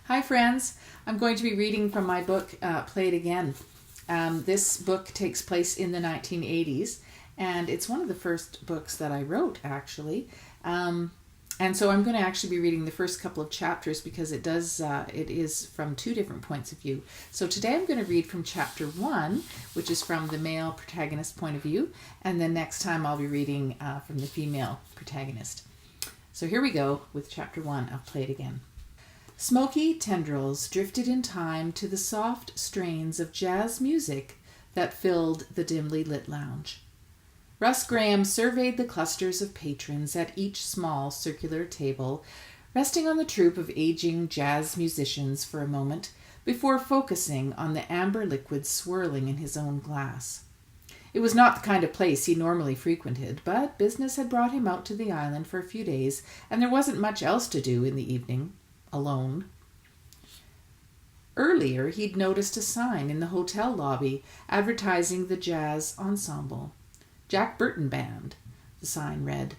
Hi friends, I'm going to be reading from my book, Play It Again. This book takes place in the 1980s, and it's one of the first books that I wrote, actually. And so I'm going to actually be reading the first couple of chapters because it is from two different points of view. So today I'm going to read from chapter 1, which is from the male protagonist point of view, and then next time I'll be reading from the female protagonist. So here we go with chapter 1 of Play It Again. Smoky tendrils drifted in time to the soft strains of jazz music that filled the dimly lit lounge. Russ Graham surveyed the clusters of patrons at each small circular table, resting on the troupe of aging jazz musicians for a moment before focusing on the amber liquid swirling in his own glass. It was not the kind of place he normally frequented, but business had brought him out to the island for a few days, and there wasn't much else to do in the evening. Alone. Earlier, he'd noticed a sign in the hotel lobby advertising the jazz ensemble. Jack Burton Band, the sign read.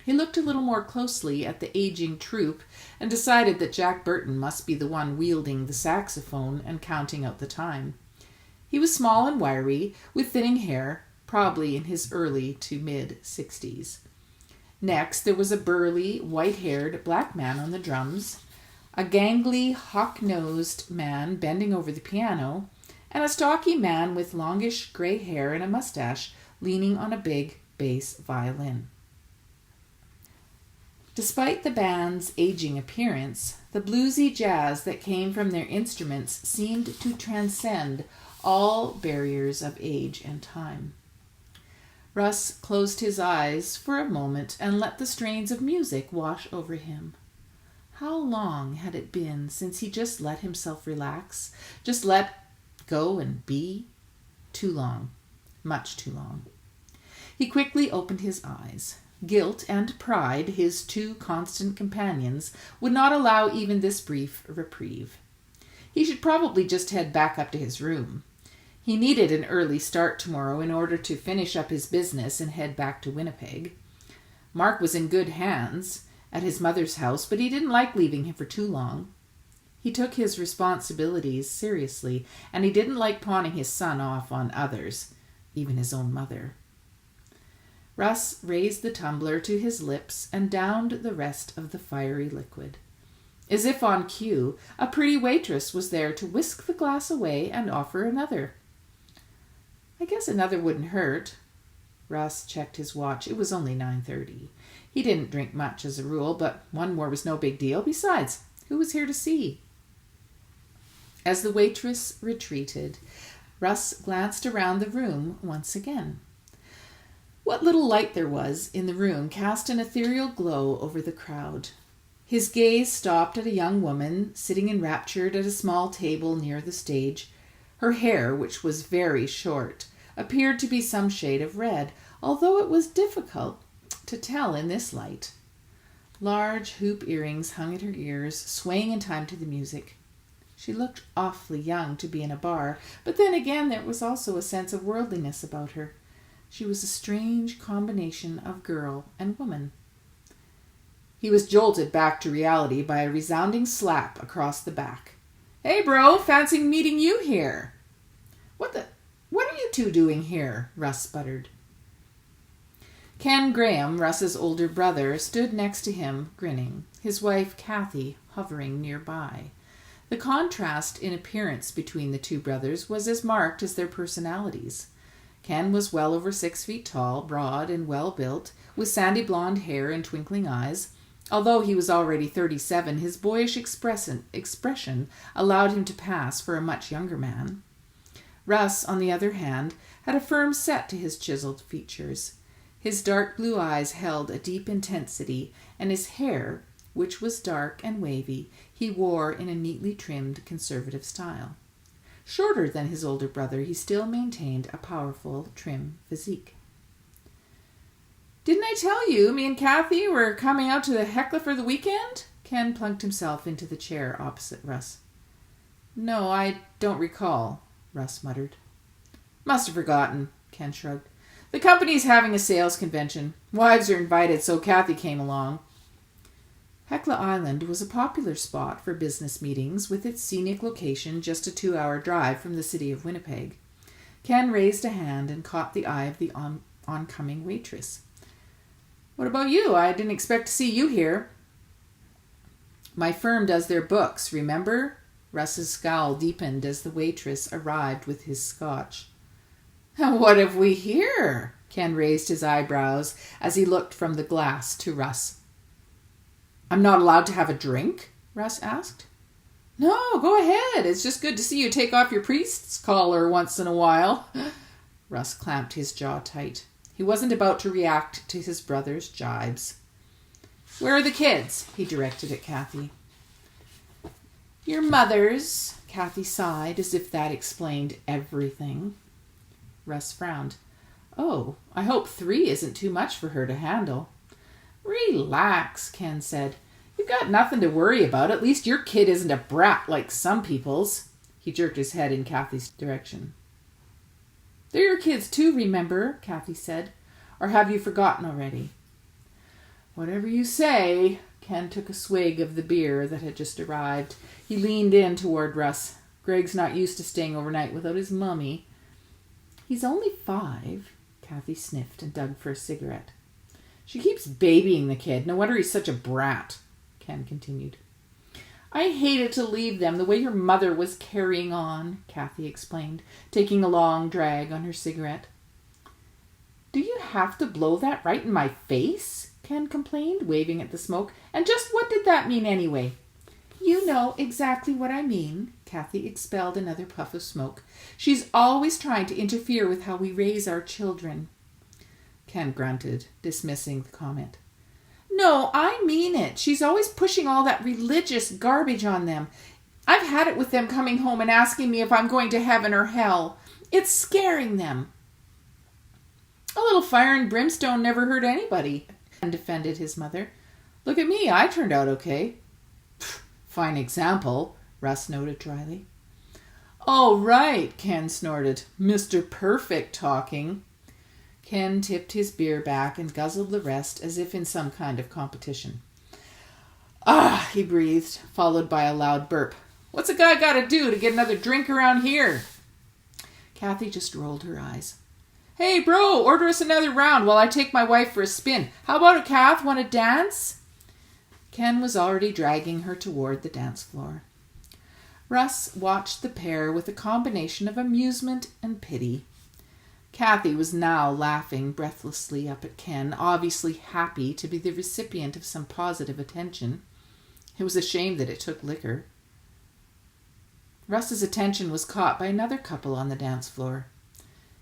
He looked a little more closely at the aging troupe and decided that Jack Burton must be the one wielding the saxophone and counting out the time. He was small and wiry, with thinning hair, probably in his early to mid-60s. Next, there was a burly, white-haired black man on the drums, a gangly, hawk-nosed man bending over the piano, and a stocky man with longish gray hair and a mustache leaning on a big bass violin. Despite the band's aging appearance, the bluesy jazz that came from their instruments seemed to transcend all barriers of age and time. Russ closed his eyes for a moment and let the strains of music wash over him. How long had it been since he just let himself relax, just let go and be? Too long. Much too long. He quickly opened his eyes. Guilt and pride, his two constant companions, would not allow even this brief reprieve. He should probably just head back up to his room. He needed an early start tomorrow in order to finish up his business and head back to Winnipeg. Mark was in good hands at his mother's house, but he didn't like leaving him for too long. He took his responsibilities seriously, and he didn't like pawning his son off on others, even his own mother. Russ raised the tumbler to his lips and downed the rest of the fiery liquid. As if on cue, a pretty waitress was there to whisk the glass away and offer another. I guess another wouldn't hurt. Russ checked his watch. It was only 9:30. He didn't drink much as a rule, but one more was no big deal. Besides, who was here to see? As the waitress retreated, Russ glanced around the room once again. What little light there was in the room cast an ethereal glow over the crowd. His gaze stopped at a young woman sitting enraptured at a small table near the stage. Her hair, which was very short, appeared to be some shade of red, although it was difficult to tell in this light. Large hoop earrings hung at her ears, swaying in time to the music. She looked awfully young to be in a bar, but then again there was also a sense of worldliness about her. She was a strange combination of girl and woman. He was jolted back to reality by a resounding slap across the back. "Hey, bro, fancy meeting you here." What are you two doing here?" Russ sputtered. Ken Graham, Russ's older brother, stood next to him, grinning, his wife, Kathy, hovering nearby. The contrast in appearance between the two brothers was as marked as their personalities. Ken was well over 6 feet tall, broad and well-built, with sandy blonde hair and twinkling eyes. Although he was already 37, his boyish expression allowed him to pass for a much younger man. Russ, on the other hand, had a firm set to his chiseled features. His dark blue eyes held a deep intensity, and his hair, which was dark and wavy, he wore in a neatly trimmed conservative style. Shorter than his older brother, he still maintained a powerful, trim physique. "Didn't I tell you me and Kathy were coming out to the Hecla for the weekend?" Ken plunked himself into the chair opposite Russ. "No, I don't recall," Russ muttered. "Must have forgotten," Ken shrugged. "The company's having a sales convention. Wives are invited, so Kathy came along." Hecla Island was a popular spot for business meetings, with its scenic location just a 2-hour drive from the city of Winnipeg. Ken raised a hand and caught the eye of the oncoming waitress. "What about you? I didn't expect to see you here." "My firm does their books, remember?" Russ's scowl deepened as the waitress arrived with his scotch. "What have we here?" Ken raised his eyebrows as he looked from the glass to Russ. "I'm not allowed to have a drink?" Russ asked. "No, go ahead. It's just good to see you take off your priest's collar once in a while." Russ clamped his jaw tight. He wasn't about to react to his brother's jibes. "Where are the kids?" he directed at Kathy. "Your mother's," Kathy sighed, as if that explained everything. Russ frowned. "Oh, I hope 3 isn't too much for her to handle." "Relax," Ken said. "You've got nothing to worry about. At least your kid isn't a brat like some people's." He jerked his head in Kathy's direction. "They're your kids too, remember," Kathy said. "Or have you forgotten already?" "Whatever you say." Ken took a swig of the beer that had just arrived. He leaned in toward Russ. "Greg's not used to staying overnight without his mummy." "He's only 5. Kathy sniffed and dug for a cigarette. "She keeps babying the kid. No wonder he's such a brat," Ken continued. "I hated to leave them the way your mother was carrying on," Kathy explained, taking a long drag on her cigarette. "Do you have to blow that right in my face?" Ken complained, waving at the smoke. "And just what did that mean anyway?" "You know exactly what I mean." Kathy expelled another puff of smoke. "She's always trying to interfere with how we raise our children." Ken grunted, dismissing the comment. "No, I mean it. She's always pushing all that religious garbage on them. I've had it with them coming home and asking me if I'm going to heaven or hell. It's scaring them." "A little fire and brimstone never hurt anybody," Ken defended his mother. "Look at me. I turned out okay." "Fine example," Russ noted dryly. "Oh, right," Ken snorted. "Mr. Perfect talking." Ken tipped his beer back and guzzled the rest as if in some kind of competition. "Ah," he breathed, followed by a loud burp. "What's a guy got to do to get another drink around here?" Kathy just rolled her eyes. "Hey, bro, order us another round while I take my wife for a spin. How about it, Kath? Want to dance?" Ken was already dragging her toward the dance floor. Russ watched the pair with a combination of amusement and pity. Kathy was now laughing breathlessly up at Ken, obviously happy to be the recipient of some positive attention. It was a shame that it took liquor. Russ's attention was caught by another couple on the dance floor.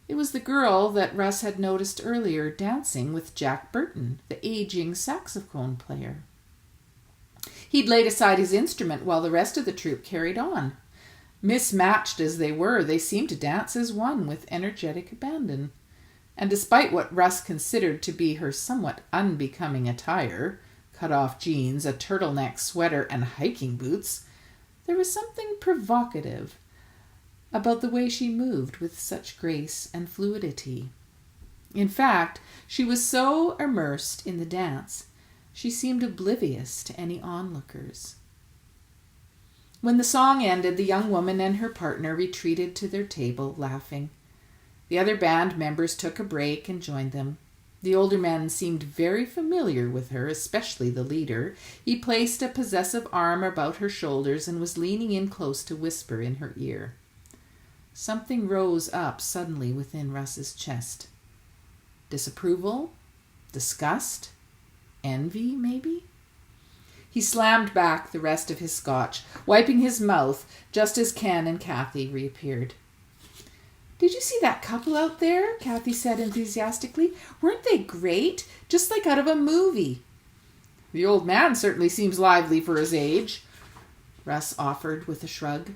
It was the girl that Russ had noticed earlier dancing with Jack Burton, the aging saxophone player. He'd laid aside his instrument while the rest of the troupe carried on. Mismatched as they were, they seemed to dance as one with energetic abandon. And despite what Russ considered to be her somewhat unbecoming attire, cut-off jeans, a turtleneck sweater, and hiking boots, there was something provocative about the way she moved with such grace and fluidity. In fact, she was so immersed in the dance, she seemed oblivious to any onlookers. When the song ended, the young woman and her partner retreated to their table, laughing. The other band members took a break and joined them. The older man seemed very familiar with her, especially the leader. He placed a possessive arm about her shoulders and was leaning in close to whisper in her ear. Something rose up suddenly within Russ's chest. Disapproval? Disgust? Envy, maybe? He slammed back the rest of his scotch, wiping his mouth just as Ken and Kathy reappeared. "Did you see that couple out there?" Kathy said enthusiastically. "Weren't they great? Just like out of a movie." "The old man certainly seems lively for his age," Russ offered with a shrug.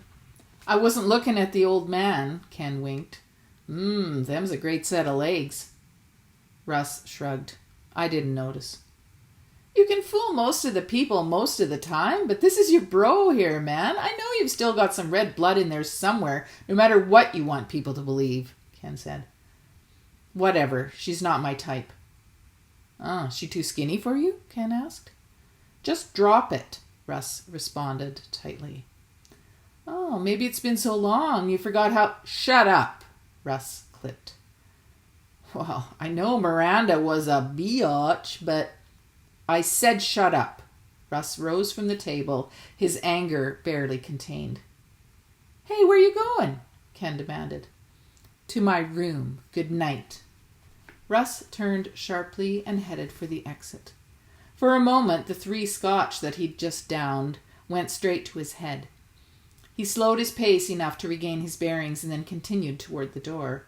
"I wasn't looking at the old man," Ken winked. Them's a great set of legs." Russ shrugged. "I didn't notice." "You can fool most of the people most of the time, but this is your bro here, man. I know you've still got some red blood in there somewhere, no matter what you want people to believe," Ken said. "Whatever. She's not my type." "Oh, she too skinny for you?" Ken asked. Just drop it, Russ responded tightly. Oh, maybe it's been so long you forgot how... Shut up, Russ clipped. Well, I know Miranda was a biatch, but... I said shut up. Russ rose from the table, his anger barely contained. Hey, where are you going? Ken demanded. To my room. Good night. Russ turned sharply and headed for the exit. For a moment, the 3 scotch that he'd just downed went straight to his head. He slowed his pace enough to regain his bearings and then continued toward the door.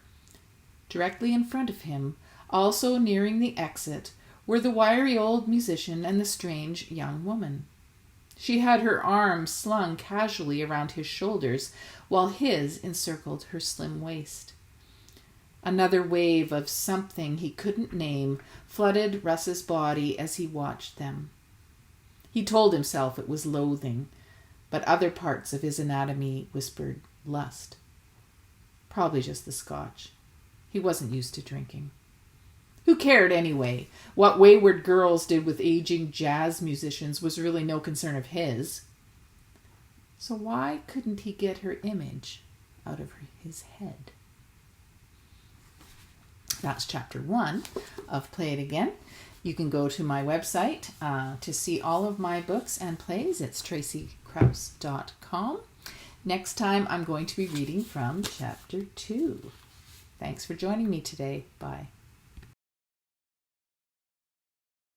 Directly in front of him, also nearing the exit, were the wiry old musician and the strange young woman. She had her arms slung casually around his shoulders, while his encircled her slim waist. Another wave of something he couldn't name flooded Russ's body as he watched them. He told himself it was loathing, but other parts of his anatomy whispered lust. Probably just the scotch. He wasn't used to drinking. Who cared anyway? What wayward girls did with aging jazz musicians was really no concern of his. So why couldn't he get her image out of his head? That's chapter 1 of Play It Again. You can go to my website to see all of my books and plays. It's tracykrause.com. Next time I'm going to be reading from chapter 2. Thanks for joining me today. Bye.